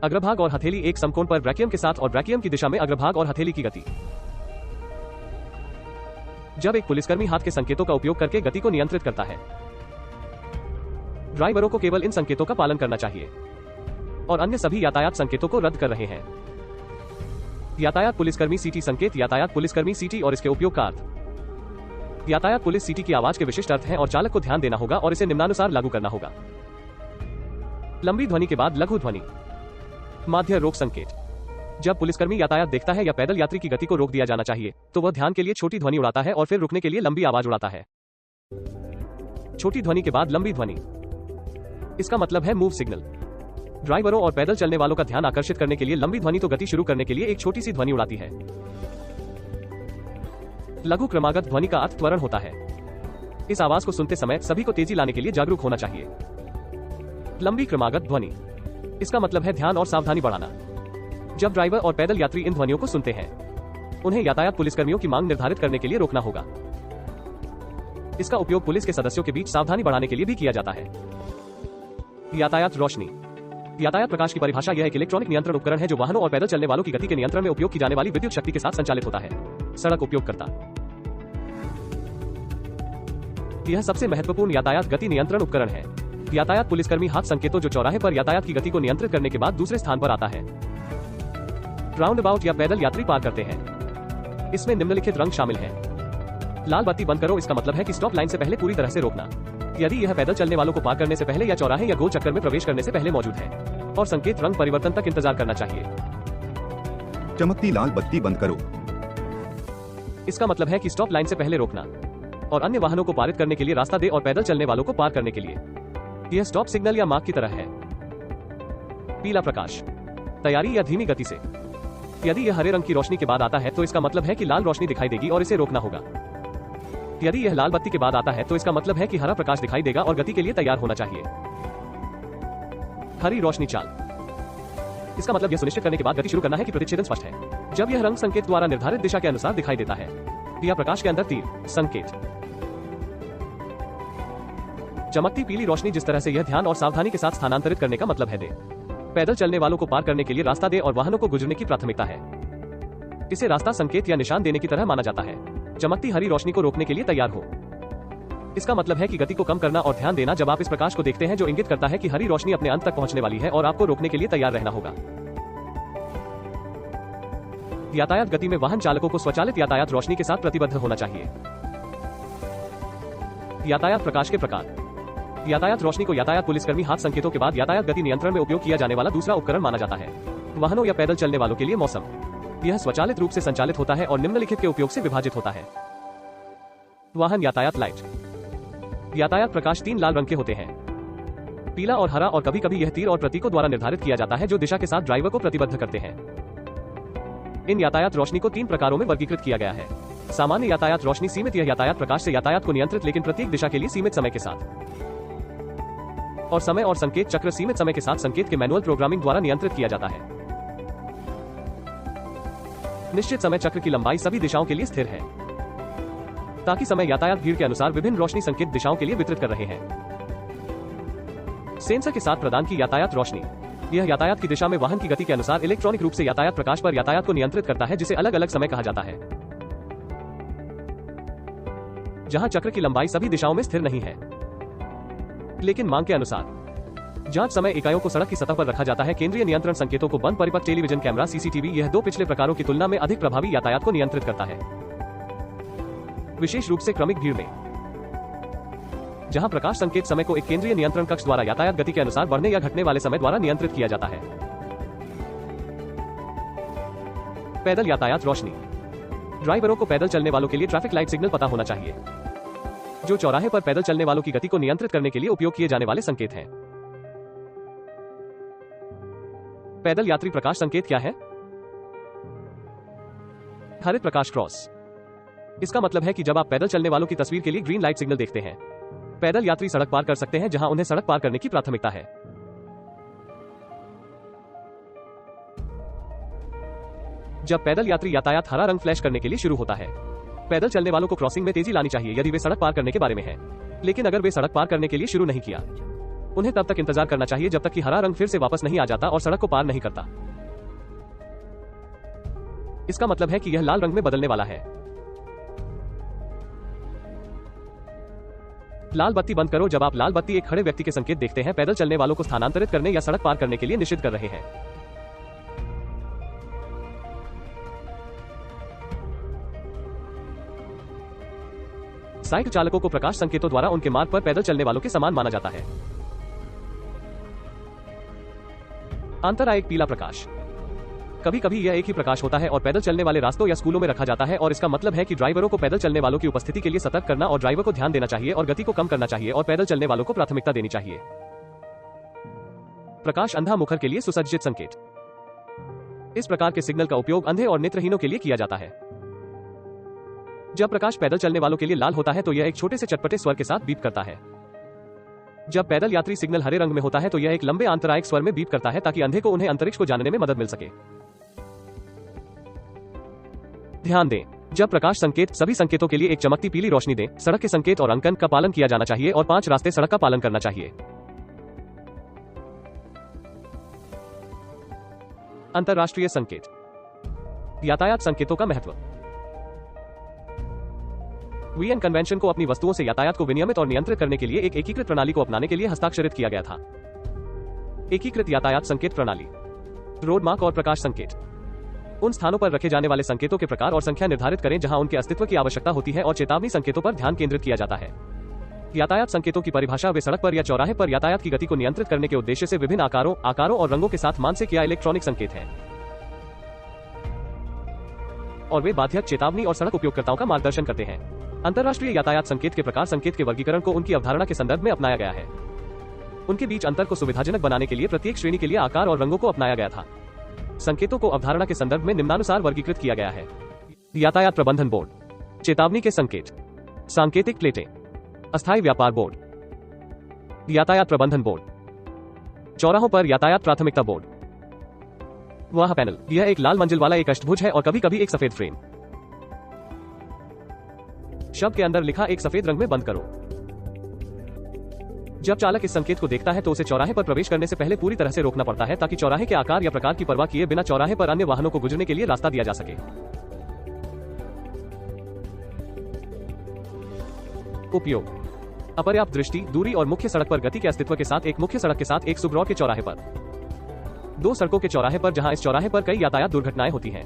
अग्रभाग और हथेली एक समकोण पर ब्रैकियम के साथ और ब्रैकियम की दिशा में अग्रभाग और हथेली की गति। जब एक पुलिसकर्मी हाथ के संकेतों का उपयोग करके गति को नियंत्रित करता है, ड्राइवरों को केवल इन संकेतों का पालन करना चाहिए और अन्य सभी यातायात संकेतों को रद्द कर रहे हैं। यातायात पुलिसकर्मी सीटी संकेत। यातायात पुलिसकर्मी सीटी और इसके उपयोग का अर्थ। यातायात पुलिस सीटी की आवाज के विशिष्ट अर्थ हैं और चालक को ध्यान देना होगा और इसे निम्नानुसार लागू करना होगा। लंबी ध्वनि के बाद लघु ध्वनि। माध्य रोक संकेत। जब पुलिसकर्मी यातायात देखता है या पैदल यात्री की गति को रोक दिया जाना चाहिए तो वह ध्यान के लिए छोटी ध्वनि उड़ाता है और फिर रुकने के लिए लंबी आवाज उड़ाता है। छोटी ध्वनि के बाद लंबी ध्वनि, इसका मतलब है मूव सिग्नल। ड्राइवरों और पैदल चलने वालों का ध्यान आकर्षित करने के लिए लंबी ध्वनि तो गति शुरू करने के लिए एक छोटी सी ध्वनि उड़ाती है। लघु क्रमागत ध्वनि का अर्थ त्वरण होता है। इस आवाज को सुनते समय सभी को तेजी लाने के लिए जागरूक होना चाहिए। लंबी क्रमागत ध्वनि, इसका मतलब है ध्यान और सावधानी बढ़ाना। जब ड्राइवर और पैदल यात्री इन ध्वनियों को सुनते हैं, उन्हें यातायात पुलिसकर्मियों की मांग निर्धारित करने के लिए रोकना होगा। इसका उपयोग पुलिस के सदस्यों के बीच सावधानी बढ़ाने के लिए भी किया जाता है। यातायात रोशनी। यातायात प्रकाश की परिभाषा यह एक इलेक्ट्रॉनिक नियंत्रण उपकरण है जो वाहनों और पैदल चलने वालों की गति के नियंत्रण में उपयोग की जाने वाली विद्युत शक्ति के साथ संचालित होता है। सड़क उपयोगकर्ता। यह सबसे महत्वपूर्ण यातायात गति नियंत्रण उपकरण है। यातायात पुलिसकर्मी हाथ संकेतों जो चौराहे पर यातायात की गति को नियंत्रित करने के बाद दूसरे स्थान पर आता है। राउंड अबाउट या पैदल यात्री पार करते हैं। इसमें निम्नलिखित रंग शामिल हैं। लाल बत्ती बंद करो, इसका मतलब है कि स्टॉप लाइन से पहले पूरी तरह से रोकना, यदि यह पैदल चलने वालों को पार करने से पहले या चौराहे या गोल चक्कर में प्रवेश करने से पहले मौजूद है, और संकेत रंग परिवर्तन तक इंतजार करना चाहिए। चमकती लाल बत्ती बंद करो, इसका मतलब है कि स्टॉप लाइन से पहले रोकना और अन्य वाहनों को पारित करने के लिए रास्ता दे और पैदल चलने वालों को पार करने के लिए। यह स्टॉप सिग्नल या मार्क की तरह है। पीला प्रकाश, तैयारी या धीमी गति से। यदि यह हरे रंग की रोशनी के बाद आता है तो इसका मतलब है कि लाल रोशनी दिखाई देगी और इसे रोकना होगा। यदि यह लाल बत्ती के बाद आता है तो इसका मतलब है कि हरा प्रकाश दिखाई देगा और गति के लिए तैयार होना चाहिए। हरी रोशनी चाल, इसका मतलब यह सुनिश्चित करने के बाद गति शुरू करना है कि प्रतिच्छेदन स्पष्ट है। जब यह रंग संकेत द्वारा निर्धारित दिशा के अनुसार दिखाई देता है या प्रकाश के अंदर तीर संकेत। चमकती पीली रोशनी, जिस तरह से यह ध्यान और सावधानी के साथ स्थानांतरित करने का मतलब है दे। पैदल चलने वालों को पार करने के लिए रास्ता दे और वाहनों को गुजरने की प्राथमिकता है। इसे रास्ता संकेत या निशान देने की तरह माना जाता है। चमकती हरी रोशनी को रोकने के लिए तैयार हो, इसका मतलब है कि गति को कम करना और ध्यान देना जब आप इस प्रकाश को देखते हैं जो इंगित करता है कि हरी रोशनी अपने अंत तक पहुंचने वाली है और आपको रोकने के लिए तैयार रहना होगा। यातायात गति में वाहन चालकों को स्वचालित यातायात रोशनी के साथ प्रतिबद्ध होना चाहिए। यातायात प्रकाश के प्रकार। यातायात रोशनी को यातायात पुलिसकर्मी हाथ संकेतों के बाद यातायात गति नियंत्रण में उपयोग किया जाने वाला दूसरा उपकरण माना जाता है। वाहनों या पैदल चलने वालों के लिए मौसम, यह स्वचालित रूप से संचालित होता है और निम्नलिखित के उपयोग से विभाजित होता है। वाहन यातायात लाइट। यातायात प्रकाश 3 लाल रंग के होते हैं, पीला और हरा, और कभी कभी यह तीर और प्रतीकों द्वारा निर्धारित किया जाता है जो दिशा के साथ ड्राइवर को प्रतिबद्ध करते हैं। इन यातायात रोशनी को 3 प्रकारों में वर्गीकृत किया गया है। सामान्य यातायात रोशनी सीमित, यह यातायात प्रकाश से यातायात को नियंत्रित लेकिन प्रत्येक दिशा के लिए सीमित समय के साथ, और समय और संकेत चक्र सीमित समय के साथ संकेत के मैनुअल प्रोग्रामिंग द्वारा नियंत्रित किया जाता है। निश्चित समय चक्र की लंबाई सभी दिशाओं के लिए स्थिर है ताकि समय यातायात भीड़ के अनुसार विभिन्न रोशनी संकेत दिशाओं के लिए वितरित कर रहे हैं। सेंसर के साथ प्रदान की यातायात रोशनी, यह यातायात की दिशा में वाहन की गति के अनुसार इलेक्ट्रॉनिक रूप से यातायात प्रकाश पर यातायात को नियंत्रित करता है जिसे अलग अलग समय कहा जाता है। जहां चक्र की लंबाई सभी दिशाओं में स्थिर नहीं है। लेकिन मांग के अनुसार जांच समय इकाइयों को सड़क की सतह पर रखा जाता है। केंद्रीय नियंत्रण संकेतों को बंद परिपथ टेलीविजन कैमरा सीसीटीवी, यह दो पिछले प्रकारों की तुलना में अधिक प्रभावी यातायात को नियंत्रित करता है, विशेष रूप से क्रमिक भीड़ में, जहां प्रकाश संकेत समय को एक केंद्रीय नियंत्रण कक्ष द्वारा यातायात गति के अनुसार बढ़ने या घटने वाले समय द्वारा नियंत्रित किया जाता है। पैदल यातायात रोशनी। ड्राइवरों को पैदल चलने वालों के लिए ट्रैफिक लाइट सिग्नल पता होना चाहिए, जो चौराहे पर पैदल चलने वालों की गति को नियंत्रित करने के लिए उपयोग किए जाने वाले संकेत हैं। पैदल यात्री प्रकाश संकेत क्या है? हरित प्रकाश क्रॉस। इसका मतलब है कि जब आप पैदल चलने वालों की तस्वीर के लिए ग्रीन लाइट सिग्नल देखते हैं, पैदल यात्री सड़क पार कर सकते हैं जहां उन्हें सड़क पार करने की प्राथमिकता है। जब पैदल यात्री यातायात हरा रंग फ्लैश करने के लिए शुरू होता है, पैदल चलने वालों को क्रॉसिंग में तेजी लानी चाहिए यदि वे सड़क पार करने के बारे में हैं। लेकिन अगर वे सड़क पार करने के लिए शुरू नहीं किया, उन्हें तब तक इंतजार करना चाहिए जब तक कि हरा रंग फिर से वापस नहीं आ जाता और सड़क को पार नहीं करता। इसका मतलब है कि यह लाल रंग में बदलने वाला है। लाल बत्ती बंद करो। जब आप लाल बत्ती एक खड़े व्यक्ति के संकेत देखते हैं, पैदल चलने वालों को स्थानांतरित करने या सड़क पार करने के लिए निषिद्ध कर रहे हैं। साइकिल चालकों को प्रकाश संकेतों द्वारा उनके मार्ग पर पैदल चलने वालों के समान माना जाता है। अंतरायिक पीला प्रकाश। कभी कभी यह एक ही प्रकाश होता है और पैदल चलने वाले रास्तों या स्कूलों में रखा जाता है, और इसका मतलब है कि ड्राइवरों को पैदल चलने वालों की उपस्थिति के लिए सतर्क करना और ड्राइवर को ध्यान देना चाहिए और गति को कम करना चाहिए और पैदल चलने वालों को प्राथमिकता देनी चाहिए। प्रकाश अंधा मुखर के लिए सुसज्जित संकेत। इस प्रकार के सिग्नल का उपयोग अंधे और नेत्रहीनों के लिए किया जाता है। जब प्रकाश पैदल चलने वालों के लिए लाल होता है तो यह एक छोटे से चटपटे स्वर के साथ बीप करता है। जब पैदल यात्री सिग्नल हरे रंग में होता है तो यह एक लंबे आंतरायिक स्वर में बीप करता है ताकि अंधे को उन्हें अंतरिक्ष को जानने में मदद मिल सके। ध्यान दें, जब प्रकाश संकेत सभी संकेतों के लिए एक चमकती पीली रोशनी दें, सड़क के संकेत और अंकन का पालन किया जाना चाहिए और 5 रास्ते सड़क का पालन करना चाहिए। अंतरराष्ट्रीय संकेत। यातायात संकेतों का महत्व। वीएन कन्वेंशन को अपनी वस्तुओं से यातायात को विनियमित और नियंत्रित करने के लिए एक एकीकृत प्रणाली को अपनाने के लिए हस्ताक्षरित किया गया था। एकीकृत यातायात संकेत प्रणाली। रोड मार्क और प्रकाश संकेत। उन स्थानों पर रखे जाने वाले संकेतों के प्रकार और संख्या निर्धारित करें जहां उनके अस्तित्व की आवश्यकता होती है और चेतावनी संकेतों पर ध्यान केंद्रित किया जाता है। यातायात संकेतों की परिभाषा। वे सड़क पर या चौराहे पर यातायात की गति को नियंत्रित करने के उद्देश्य से विभिन्न आकारों और रंगों के साथ मानसिक या इलेक्ट्रॉनिक संकेत हैं, और वे बाध्यक, चेतावनी और सड़क उपयोगकर्ताओं का मार्गदर्शन करते हैं। अंतरराष्ट्रीय यातायात संकेत के प्रकार संकेत के वर्गीकरण को उनकी अवधारणा के संदर्भ में अपनाया गया है। उनके बीच अंतर को सुविधाजनक बनाने के लिए प्रत्येक श्रेणी के लिए आकार और रंगों को अपनाया गया था। संकेतों को अवधारणा के संदर्भ में निम्नानुसार वर्गीकृत किया गया है। यातायात प्रबंधन बोर्ड। चेतावनी के संकेत। सांकेतिक प्लेटें। अस्थायी व्यापार बोर्ड। यातायात प्रबंधन बोर्ड। चौराहों पर यातायात प्राथमिकता बोर्ड। वाह पैनल। यह एक लाल मंजिल वाला एक अष्टभुज है और कभी कभी एक सफेद फ्रेम। शब्द के अंदर लिखा एक सफेद रंग में बंद करो। जब चालक इस संकेत को देखता है तो उसे चौराहे पर प्रवेश करने से पहले पूरी तरह से रोकना पड़ता है ताकि चौराहे के आकार या प्रकार की परवाह किए बिना चौराहे पर अन्य वाहनों को गुजरने के लिए रास्ता दिया जा सके। उपयोग। अपर्याप्त दृष्टि, दूरी और मुख्य सड़क पर गति के अस्तित्व के साथ एक मुख्य सड़क के साथ एक सुब्रॉड के चौराहे पर। 2 सड़कों के चौराहे पर जहां इस चौराहे पर कई यातायात दुर्घटनाएं होती हैं।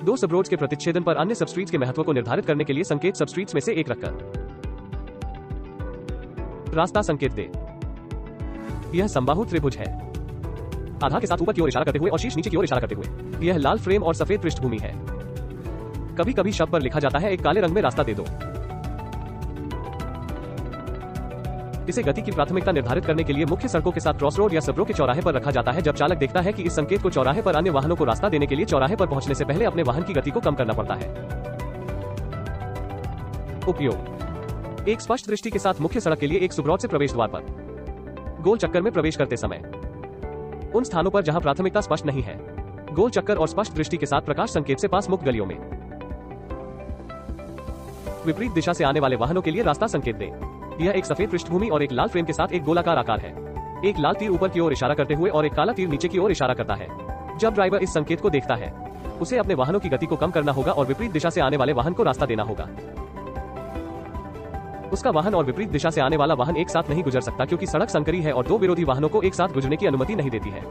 2 सबरोड्स के प्रतिच्छेदन पर अन्य सबस्ट्रीट्स के महत्व को निर्धारित करने के लिए संकेत सबस्ट्रीट्स में से एक रखकर रास्ता संकेत दे। यह समबाहु त्रिभुज है, आधार के साथ ऊपर की ओर इशारा करते हुए और शीर्ष नीचे की ओर इशारा करते हुए। यह लाल फ्रेम और सफेद पृष्ठभूमि है। कभी कभी शब्द पर लिखा जाता है एक काले रंग में रास्ता दे दो। इसे गति की प्राथमिकता निर्धारित करने के लिए मुख्य सड़कों के साथ क्रॉसरोड या सबरो के चौराहे पर रखा जाता है जब चालक देखता है कि इस संकेत को चौराहे पर अन्य वाहनों को रास्ता देने के लिए चौराहे पर पहुंचने से पहले अपने वाहन की गति को कम करना पड़ता है। उपयोग। एक स्पष्ट दृष्टि के साथ मुख्य सड़क के लिए एक सुब्रॉड से प्रवेश द्वार पर गोल चक्कर में प्रवेश करते समय। उन स्थानों पर जहां प्राथमिकता स्पष्ट नहीं है, गोल चक्कर और स्पष्ट दृष्टि के साथ प्रकाश संकेत से पास मुक्त गलियों में। विपरीत दिशा से आने वाले वाहनों के लिए रास्ता संकेत दें। यह एक सफेद पृष्ठभूमि और एक लाल फ्रेम के साथ एक गोलाकार आकार है। एक लाल तीर ऊपर की ओर इशारा करते हुए और एक काला तीर नीचे की ओर इशारा करता है। जब ड्राइवर इस संकेत को देखता है, उसे अपने वाहनों की गति को कम करना होगा और विपरीत दिशा से आने वाले वाहन को रास्ता देना होगा। उसका वाहन और विपरीत दिशा से आने वाला वाहन एक साथ नहीं गुजर सकता, क्योंकि सड़क संकरी है और दो विरोधी वाहनों को एक साथ गुजरने की अनुमति नहीं देती है।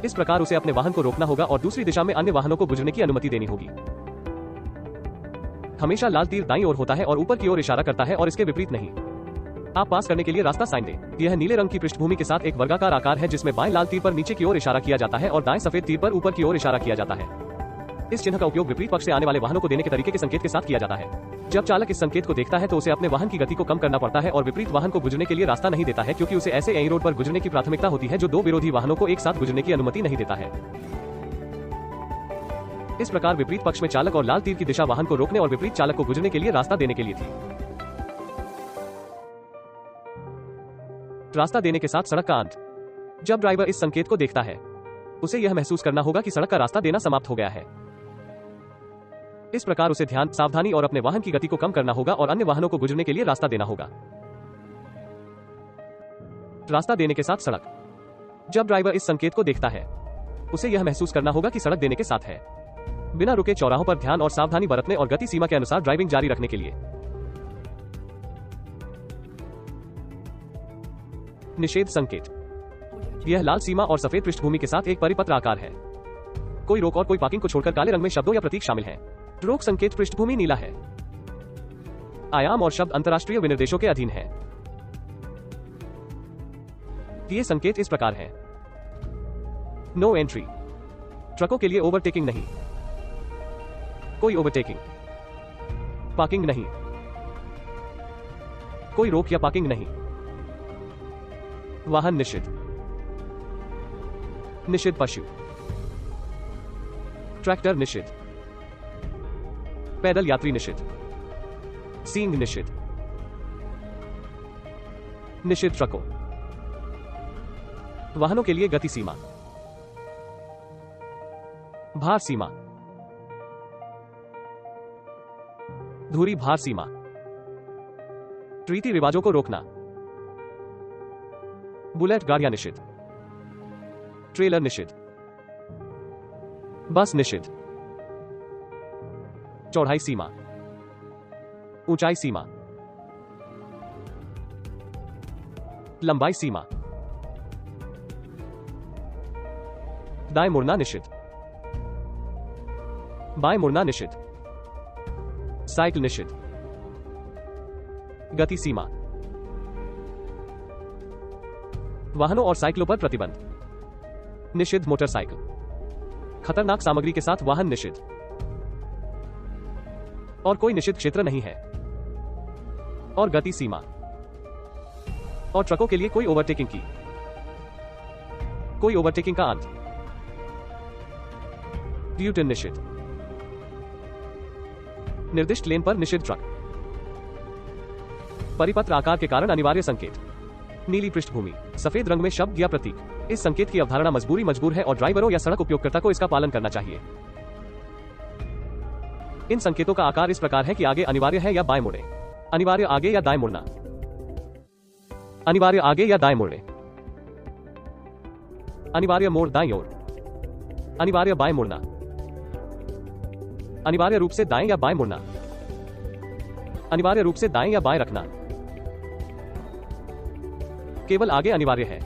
इस प्रकार उसे अपने वाहन को रोकना होगा और दूसरी दिशा में अन्य वाहनों को गुजरने की अनुमति देनी होगी। हमेशा लाल तीर दाईं ओर होता है और ऊपर की ओर इशारा करता है और इसके विपरीत नहीं। आप पास करने के लिए रास्ता साइन दें। यह नीले रंग की पृष्ठभूमि के साथ एक वर्गाकार आकार है, जिसमें बाएं लाल तीर पर नीचे की ओर इशारा किया जाता है और दाएं सफेद तीर पर ऊपर की ओर इशारा किया जाता है। इस चिन्ह का उपयोग विपरीत पक्ष से आने वाले वाहनों को देने के तरीके के संकेत के साथ किया जाता है। जब चालक इस संकेत को देखता है तो उसे अपने वाहन की गति को कम करना पड़ता है और विपरीत वाहन को गुजरने के लिए रास्ता नहीं देता है, क्योंकि उसे ऐसे रोड पर गुजरने की प्राथमिकता होती है जो दो विरोधी वाहनों को एक साथ गुजरने की अनुमति नहीं देता है। इस प्रकार विपरीत पक्ष में चालक और लाल तीर की दिशा वाहन को रोकने और विपरीत चालक को गुजरने के लिए रास्ता देने के लिए थी। रास्ता देने के साथ सड़क का अंत। जब ड्राइवर इस संकेत को देखता है, उसे यह महसूस करना होगा कि सड़क का रास्ता देना समाप्त हो गया है। इस प्रकार उसे ध्यान, सावधानी और अपने वाहन की गति को कम करना होगा और अन्य वाहनों को गुजरने के लिए रास्ता देना होगा। रास्ता देने के साथ सड़क। जब ड्राइवर इस संकेत को देखता है, उसे यह महसूस करना होगा कि सड़क देने के साथ है। बिना रुके चौराहों पर ध्यान और सावधानी बरतने और गति सीमा के अनुसार ड्राइविंग जारी रखने के लिए। निषेध संकेत। यह लाल सीमा और सफेद पृष्ठभूमि के साथ एक परिपत्र आकार है। कोई रोक और कोई पार्किंग को छोड़कर काले रंग में शब्दों या प्रतीक शामिल हैं। रोक संकेत पृष्ठभूमि नीला है। आयाम और शब्द अंतर्राष्ट्रीय विनिर्देशों के अधीन है। ये संकेत इस प्रकार हैं। नो एंट्री, ट्रकों के लिए ओवरटेकिंग नहीं। कोई ओवरटेकिंग। पार्किंग नहीं। कोई रोक या पार्किंग नहीं। वाहन निषिद्ध। निषिद्ध पशु। ट्रैक्टर निषिद्ध। पैदल यात्री निषिद्ध। सींग निषिद्ध। निषिद्ध ट्रकों। वाहनों के लिए गति सीमा। भार सीमा। धुरी भार सीमा। रीति रिवाजों को रोकना। बुलेट गाड़ियां निषिद्ध। ट्रेलर निषिद्ध। बस निषिद्ध। चौड़ाई सीमा। ऊंचाई सीमा। लंबाई सीमा। दाएं मुड़ना निषिद्ध। बाएं मुड़ना निषिद्ध। साइकिल निषिद्ध। गति सीमा। वाहनों और साइकिलों पर प्रतिबंध। निषिद्ध मोटरसाइकिल। खतरनाक सामग्री के साथ वाहन निषिद्ध। और कोई निषिद्ध क्षेत्र नहीं है। और गति सीमा। और ट्रकों के लिए कोई ओवरटेकिंग की। कोई ओवरटेकिंग का अंत। यूटर्न निषिद्ध। निर्दिष्ट लेन पर निषिद्ध ट्रक। परिपत्र आकार के कारण अनिवार्य संकेत। नीली पृष्ठभूमि, सफेद रंग में शब्द या प्रतीक। इस संकेत की अवधारणा मजबूर है और ड्राइवरों या सड़क उपयोगकर्ता को इसका पालन करना चाहिए। इन संकेतों का आकार इस प्रकार है कि आगे अनिवार्य है या बाएं मुड़े। अनिवार्य आगे या दाएं मुड़ना। अनिवार्य आगे या दाएं मुड़े। अनिवार्य मोड़ दाईं ओर। अनिवार्य बाएं मुड़ना। अनिवार्य रूप से दाएं या बाएं मुड़ना। अनिवार्य रूप से दाएं या बाएं रखना। केवल आगे अनिवार्य है।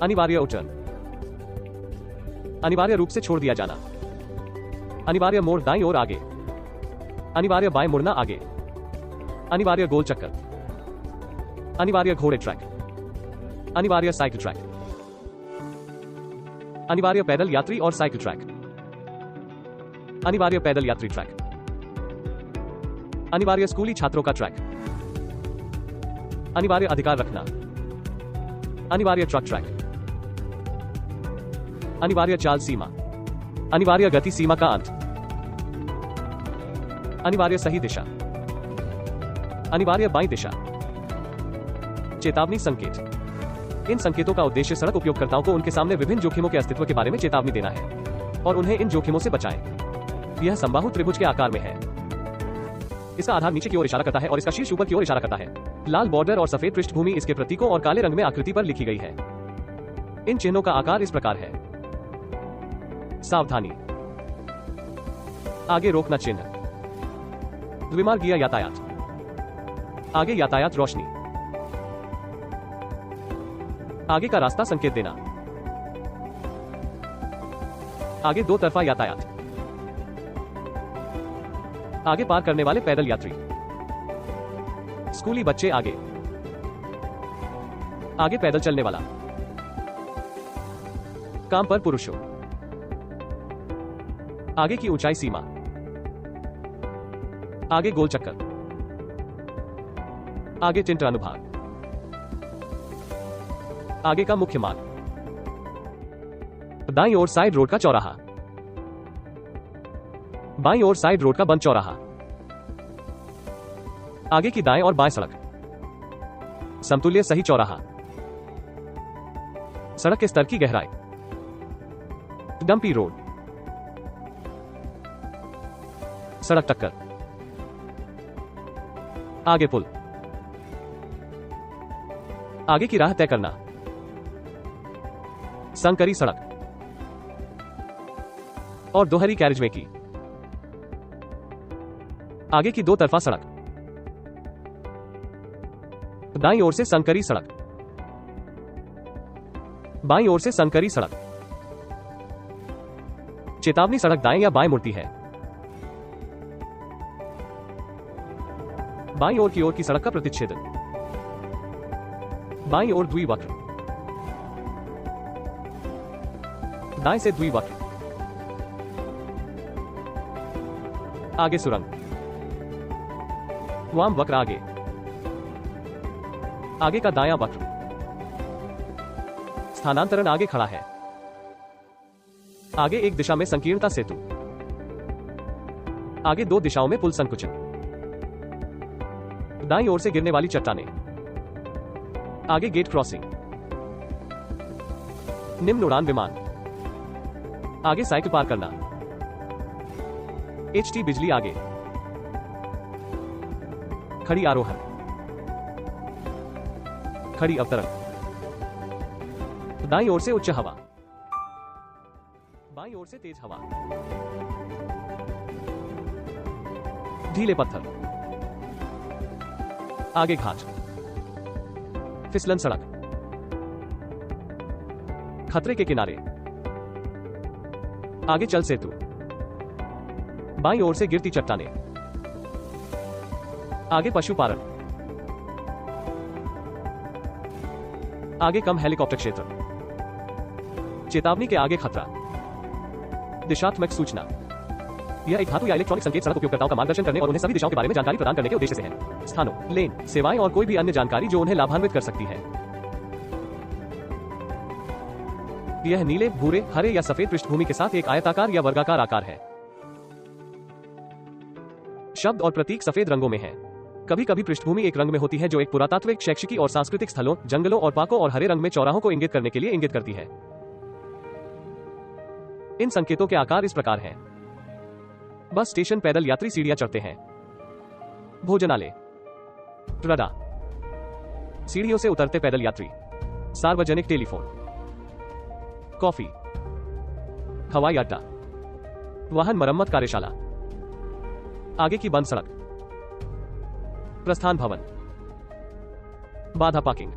अनिवार्य उटर्न। अनिवार्य रूप से छोड़ दिया जाना। अनिवार्य मोड़ दाईं ओर आगे। अनिवार्य बाएं मुड़ना आगे। अनिवार्य गोल चक्कर। अनिवार्य घोड़े ट्रैक। अनिवार्य साइकिल ट्रैक। अनिवार्य पैदल यात्री और साइकिल ट्रैक। अनिवार्य पैदल यात्री ट्रैक। अनिवार्य स्कूली छात्रों का ट्रैक। अनिवार्य अधिकार रखना। अनिवार्य ट्रक ट्रैक। अनिवार्य चाल सीमा। अनिवार्य गति सीमा का अंत। अनिवार्य सही दिशा। अनिवार्य बाईं दिशा। चेतावनी संकेत। इन संकेतों का उद्देश्य सड़क उपयोगकर्ताओं को उनके सामने विभिन्न जोखिमों के अस्तित्व के बारे में चेतावनी देना है और उन्हें इन जोखिमों से बचाएं। यह समबाहु त्रिभुज के आकार में है। इसका आधार नीचे की ओर इशारा करता है और इसका शीर्ष ऊपर की ओर इशारा करता है। लाल बॉर्डर और सफेद पृष्ठभूमि इसके प्रतीकों और काले रंग में आकृति पर लिखी गई है। इन चिन्हों का आकार इस प्रकार है। सावधानी। आगे रोकना चिन्ह। द्विमार्गीय यातायात। आगे यातायात रोशनी, आगे का रास्ता संकेत देना, आगे दो तरफा यातायात, आगे पार करने वाले पैदल यात्री, स्कूली बच्चे आगे, आगे पैदल चलने वाला, काम पर पुरुषों, आगे की ऊंचाई सीमा, आगे गोल चक्कर, आगे चिंट अनुभाग, आगे का मुख्य मार्ग, दाईं ओर साइड रोड का चौराहा, बाईं ओर साइड रोड का बंद चौराहा, आगे की दाएं और बाएं सड़क, समतुल्य सही चौराहा, सड़क के स्तर की गहराई, डंपी रोड, सड़क टक्कर, आगे पुल, आगे की राह तय करना, संकरी सड़क और दोहरी कैरिजवे की, आगे की दो तरफा सड़क, दाईं ओर से संकरी सड़क, बाईं ओर से संकरी सड़क, चेतावनी सड़क दाएं या बाएं मुड़ती है, बाईं ओर की ओर की सड़क का प्रतिच्छेदन, बाईं ओर द्विवक्र, दाएं से द्विवक्र, आगे सुरंग, वाम वक्र आगे का दायां वक्र, स्थानांतरण आगे खड़ा है, आगे एक दिशा में संकीर्णता सेतु, आगे दो दिशाओं में पुल संकुचन, दाईं ओर से गिरने वाली चट्टानें, आगे गेट क्रॉसिंग, निम्न उड़ान विमान, आगे साइकिल पार करना, एचटी बिजली आगे, खड़ी आरोहण, खड़ी अवतरण, दाईं ओर से उच्च हवा, बाईं ओर से तेज हवा, ढीले पत्थर, आगे घाट, फिसलन सड़क, खतरे के किनारे, आगे चल सेतु, बाईं ओर से गिरती चट्टानें, आगे पशुपालन, आगे कम हेलीकॉप्टर क्षेत्र, चेतावनी के आगे खतरा, दिशात्मक सूचना। यह एक धातु या इलेक्ट्रॉनिक संकेत सड़क उपयोगकर्ताओं का मार्गदर्शन करने और उन्हें सभी दिशाओं के बारे में जानकारी प्रदान करने के उद्देश्य से है। स्थानों, लेन, सेवाएं और कोई भी अन्य जानकारी जो उन्हें लाभान्वित कर सकती है। यह नीले, भूरे, हरे या सफेद पृष्ठभूमि के साथ एक आयताकार या वर्गाकार आकार है। शब्द और प्रतीक सफेद रंगों में है। कभी कभी पृष्ठभूमि एक रंग में होती है जो एक पुरातात्विक, शैक्षिकी और सांस्कृतिक स्थलों, जंगलों और पार्कों और हरे रंग में चौराहों को इंगित करने के लिए इंगित करती है। इन संकेतों के आकार इस प्रकार हैं। बस स्टेशन, पैदल यात्री सीढ़ियां चढ़ते हैं। भोजनालय, रडा, सीढ़ियों से उतरते पैदल यात्री, सार्वजनिक टेलीफोन, कॉफी, हवाई अड्डा, वाहन मरम्मत कार्यशाला, आगे की बंद सड़क, प्रस्थान भवन, बाधा पार्किंग,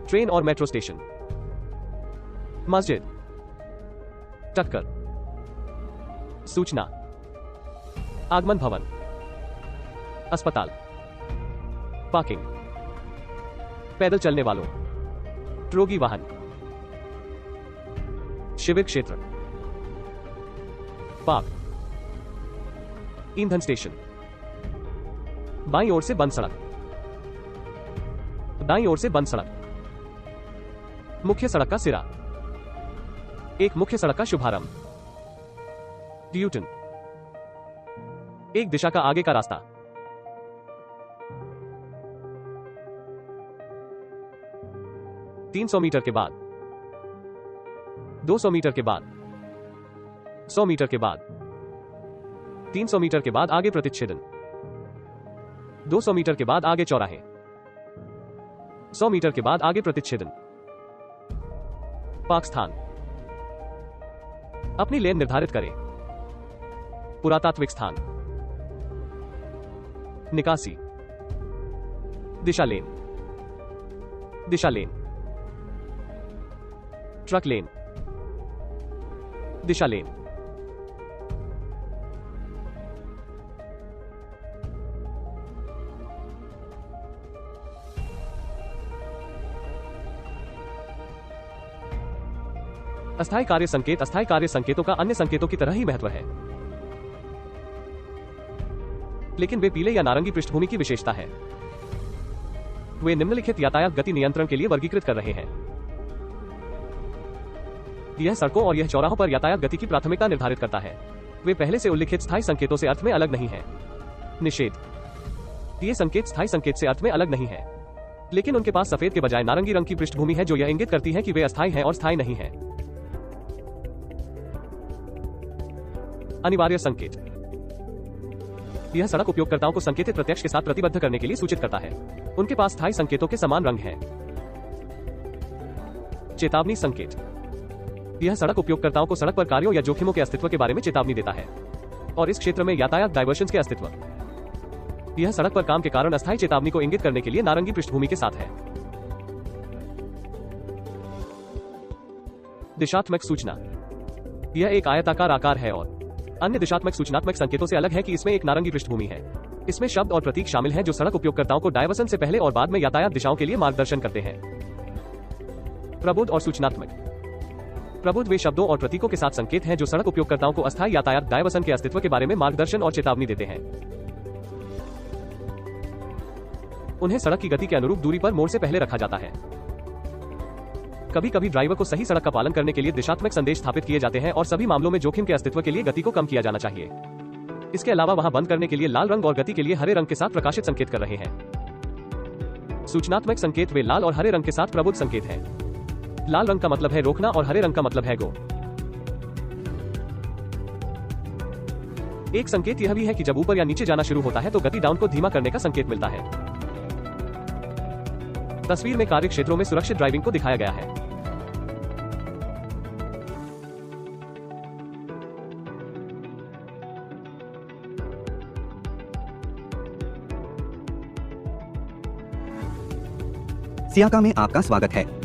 ट्रेन और मेट्रो स्टेशन, मस्जिद, टक्कर, सूचना, आगमन भवन, अस्पताल, पार्किंग, पैदल चलने वालों, रोगी वाहन, शिविर क्षेत्र, पार्क, ईंधन स्टेशन, बाईं ओर से बंद सड़क, दाईं ओर से बंद सड़क, मुख्य सड़क का सिरा, एक मुख्य सड़क का शुभारंभ, ड्यूटन, एक दिशा का आगे का रास्ता, 300 मीटर के बाद, 200 मीटर के बाद, 100 मीटर के बाद, 300 मीटर के बाद आगे प्रतिच्छेदन, 200 मीटर के बाद आगे चौराहे, 100 मीटर के बाद आगे प्रतिच्छेदन, पार्क स्थान, अपनी लेन निर्धारित करें, पुरातात्विक स्थान, निकासी, दिशा लेन, दिशा लेन, ट्रक लेन, दिशा लेन, अस्थायी कार्य संकेत अस्थायी कार्य संकेतों का अन्य संकेतों की तरह ही महत्व है, लेकिन वे पीले या नारंगी पृष्ठभूमि की विशेषता है। वे निम्नलिखित यातायात गति नियंत्रण के लिए वर्गीकृत कर रहे हैं। यह सड़कों और यह चौराहों पर यातायात गति की प्राथमिकता निर्धारित करता है। वे पहले से उल्लिखित स्थायी संकेतों से अर्थ में अलग नहीं है। निषेध। ये संकेत स्थायी संकेत से अर्थ में अलग नहीं है, लेकिन उनके पास सफेद के बजाय नारंगी रंग की पृष्ठभूमि है जो यह इंगित करती है कि वे अस्थायी हैं और स्थायी नहीं हैं। अनिवार्य संकेत। यह सड़क उपयोगकर्ताओं को संकेतित प्रत्यक्ष के साथ प्रतिबद्ध करने के लिए सूचित करता है। उनके पास स्थायी संकेतों के समान रंग हैं। चेतावनी संकेत। यह सड़क उपयोगकर्ताओं को सड़क पर कार्यों या जोखिमों के अस्तित्व के बारे में चेतावनी देता है, और इस क्षेत्र में यातायात डायवर्जन्स के अस्तित्व। यह सड़क पर काम के कारण अस्थायी चेतावनी को इंगित करने के लिए नारंगी पृष्ठभूमि के साथ है। दिशात्मक सूचना। यह एक आयताकार आकार है और अन्य दिशात्मक सूचनात्मक संकेतों से अलग है कि इसमें एक नारंगी पृष्ठभूमि है। इसमें शब्द और प्रतीक शामिल हैं जो सड़क उपयोगकर्ताओं को डायवर्सन से पहले और बाद में यातायात दिशाओं के लिए मार्गदर्शन करते हैं। प्रबुद्ध और सूचनात्मक। प्रबुद्ध वे शब्दों और प्रतीकों के साथ संकेत हैं जो सड़क उपयोगकर्ताओं को अस्थायी यातायात डायवर्सन के अस्तित्व के बारे में मार्गदर्शन और चेतावनी देते हैं। उन्हें सड़क की गति के अनुरूप दूरी पर मोड़ से पहले रखा जाता है। कभी कभी ड्राइवर को सही सड़क का पालन करने के लिए दिशात्मक संदेश स्थापित किए जाते हैं और सभी मामलों में जोखिम के अस्तित्व के लिए गति को कम किया जाना चाहिए। इसके अलावा वहां बंद करने के लिए लाल रंग और गति के लिए हरे रंग के साथ प्रकाशित संकेत कर रहे हैं। सूचनात्मक संकेत वे लाल और हरे रंग के साथ प्रबुद्ध संकेत हैं। लाल रंग का मतलब है रोकना और हरे रंग का मतलब है गो। एक संकेत यह भी है कि जब ऊपर या नीचे जाना शुरू होता है तो गति डाउन को धीमा करने का संकेत मिलता है। तस्वीर में कार्य क्षेत्रों में सुरक्षित ड्राइविंग को दिखाया गया है। सियाका में आपका स्वागत है।